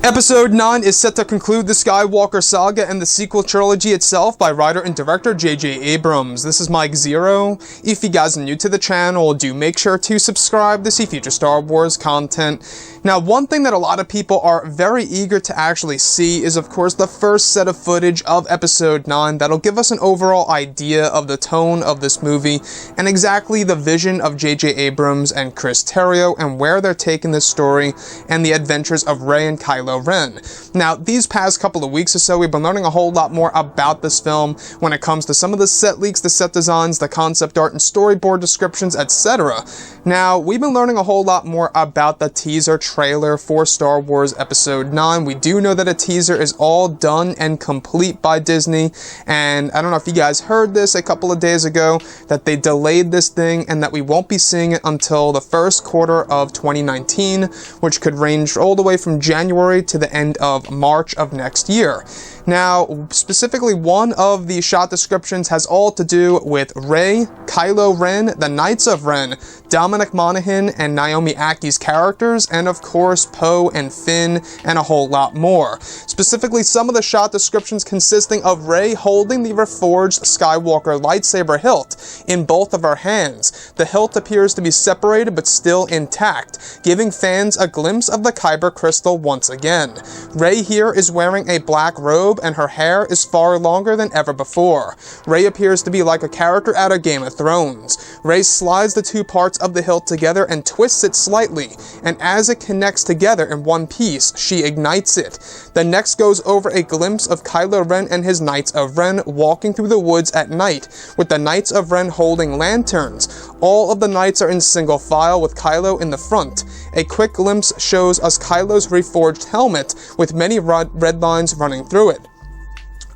Episode 9 is set to conclude the Skywalker saga and the sequel trilogy itself by writer and director J.J. Abrams. This is Mike Zero. If you guys are new to the channel, do make sure to subscribe to see future Star Wars content. Now, one thing that a lot of people are very eager to actually see is, of course, the first set of footage of Episode 9 that'll give us an overall idea of the tone of this movie and exactly the vision of J.J. Abrams and Chris Terrio and where they're taking this story and the adventures of Rey and Kylo Ren. Now, these past couple of weeks or so, we've been learning a whole lot more about this film when it comes to some of the set leaks, the set designs, the concept art and storyboard descriptions, etc. Now, we've been learning a whole lot more about the teaser trailer for Star Wars Episode 9. We do know that a teaser is all done and complete by Disney, and I don't know if you guys heard this a couple of days ago, that they delayed this thing and that we won't be seeing it until the first quarter of 2019, which could range all the way from January to the end of March of next year. Now, specifically, one of the shot descriptions has all to do with Rey, Kylo Ren, the Knights of Ren, Dominic Monaghan and Naomi Acki's characters, and of course Poe and Finn, and a whole lot more. Specifically, some of the shot descriptions consisting of Rey holding the reforged Skywalker lightsaber hilt in both of her hands. The hilt appears to be separated but still intact, giving fans a glimpse of the kyber crystal once again. Rey here is wearing a black robe and her hair is far longer than ever before. Rey appears to be like a character out of Game of Thrones. Rey slides the two parts of the hilt together and twists it slightly, and as it connects together in one piece, she ignites it. The next goes over a glimpse of Kylo Ren and his Knights of Ren walking through the woods at night, with the Knights of Ren holding lanterns. All of the knights are in single file with Kylo in the front. A quick glimpse shows us Kylo's reforged helmet with many red lines running through it.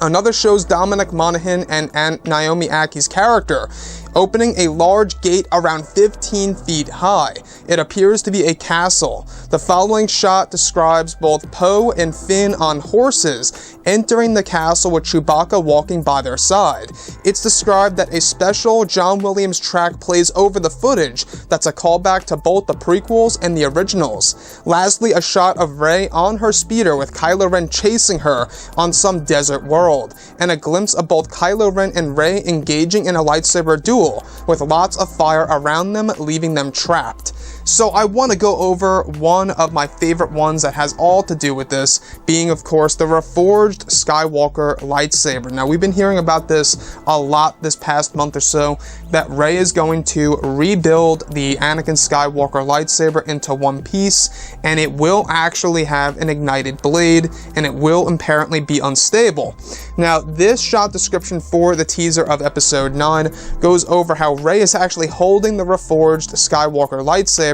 Another shows Dominic Monaghan and Naomi Acki's character opening a large gate around 15 feet high. It appears to be a castle. The following shot describes both Poe and Finn on horses entering the castle with Chewbacca walking by their side. It's described that a special John Williams track plays over the footage that's a callback to both the prequels and the originals. Lastly, a shot of Rey on her speeder with Kylo Ren chasing her on some desert world, and a glimpse of both Kylo Ren and Rey engaging in a lightsaber duel, with lots of fire around them, leaving them trapped. So I want to go over one of my favorite ones that has all to do with this, being of course the reforged Skywalker lightsaber. Now, we've been hearing about this a lot this past month or so, that Rey is going to rebuild the Anakin Skywalker lightsaber into one piece, and it will actually have an ignited blade, and it will apparently be unstable. Now, this shot description for the teaser of Episode 9 goes over how Rey is actually holding the reforged Skywalker lightsaber,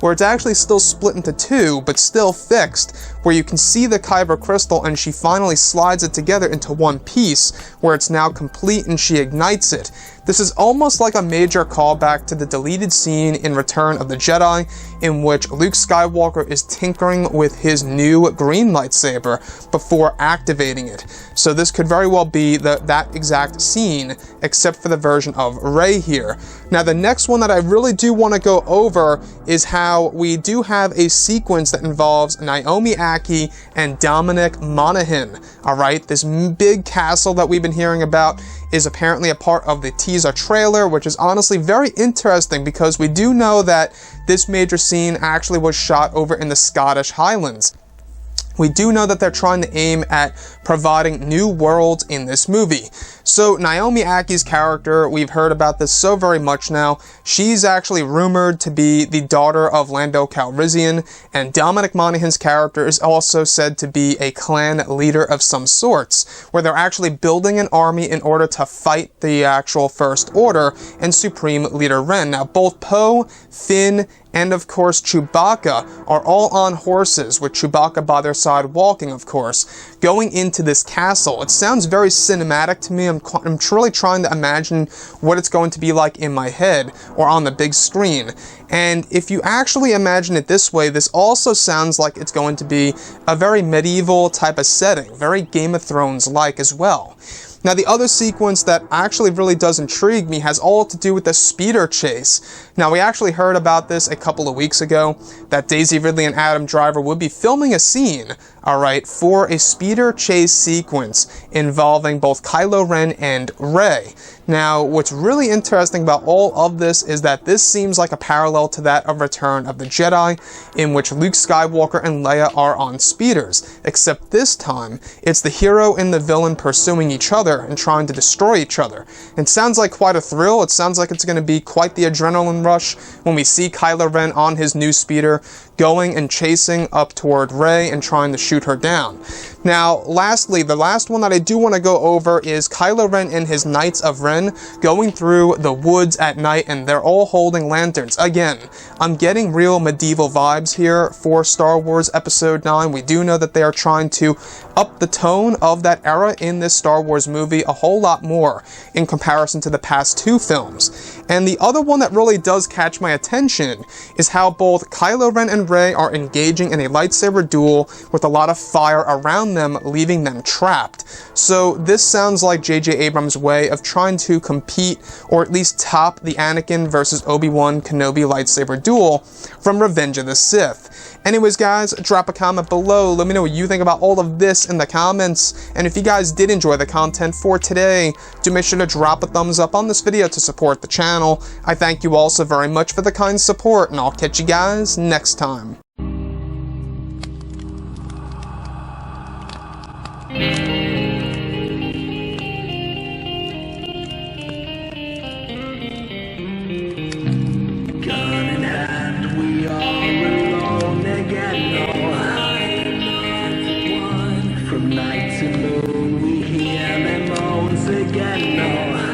where it's actually still split into two, but still fixed, where you can see the kyber crystal and she finally slides it together into one piece, where it's now complete and she ignites it. This is almost like a major callback to the deleted scene in Return of the Jedi, in which Luke Skywalker is tinkering with his new green lightsaber before activating it. So this could very well be that exact scene, except for the version of Rey here. Now, the next one that I really do want to go over is how we do have a sequence that involves Naomi Acki and Dominic Monaghan. Alright, this big castle that we've been hearing about is apparently a part of the teaser trailer, which is honestly very interesting because we do know that this major scene actually was shot over in the Scottish Highlands. We do know that they're trying to aim at providing new worlds in this movie. So Naomi Acki's character, we've heard about this so very much now. She's actually rumored to be the daughter of Lando Calrissian, and Dominic Monaghan's character is also said to be a clan leader of some sorts, where they're actually building an army in order to fight the actual First Order and Supreme Leader Ren. Now, both Poe, Finn, and of course Chewbacca are all on horses, with Chewbacca by their side walking, of course, going into this castle. It sounds very cinematic to me. I'm truly trying to imagine what it's going to be like in my head or on the big screen. And if you actually imagine it this way, this also sounds like it's going to be a very medieval type of setting, very Game of Thrones-like as well. Now, the other sequence that actually really does intrigue me has all to do with the speeder chase. Now, we actually heard about this a couple of weeks ago, that Daisy Ridley and Adam Driver would be filming a scene, alright, for a speeder chase sequence involving both Kylo Ren and Rey. Now, what's really interesting about all of this is that this seems like a parallel to that of Return of the Jedi, in which Luke Skywalker and Leia are on speeders, except this time, it's the hero and the villain pursuing each other and trying to destroy each other. It sounds like quite a thrill. It sounds like it's going to be quite the adrenaline rush when we see Kylo Ren on his new speeder going and chasing up toward Rey and trying to shoot her down. Now, lastly, the last one that I do want to go over is Kylo Ren and his Knights of Ren going through the woods at night, and they're all holding lanterns. Again, I'm getting real medieval vibes here for Star Wars Episode 9. We do know that they are trying to up the tone of that era in this Star Wars movie a whole lot more in comparison to the past two films. And the other one that really does catch my attention is how both Kylo Ren and Rey are engaging in a lightsaber duel with a lot of fire around them, leaving them trapped. So this sounds like J.J. Abrams' way of trying to compete, or at least top, the Anakin versus Obi-Wan Kenobi lightsaber duel from Revenge of the Sith. Anyways, guys, drop a comment below. Let me know what you think about all of this in the comments. And if you guys did enjoy the content for today, do make sure to drop a thumbs up on this video to support the channel. I thank you all so very much for the kind support, and I'll catch you guys next time. From night to moon, we hear them moans again. No.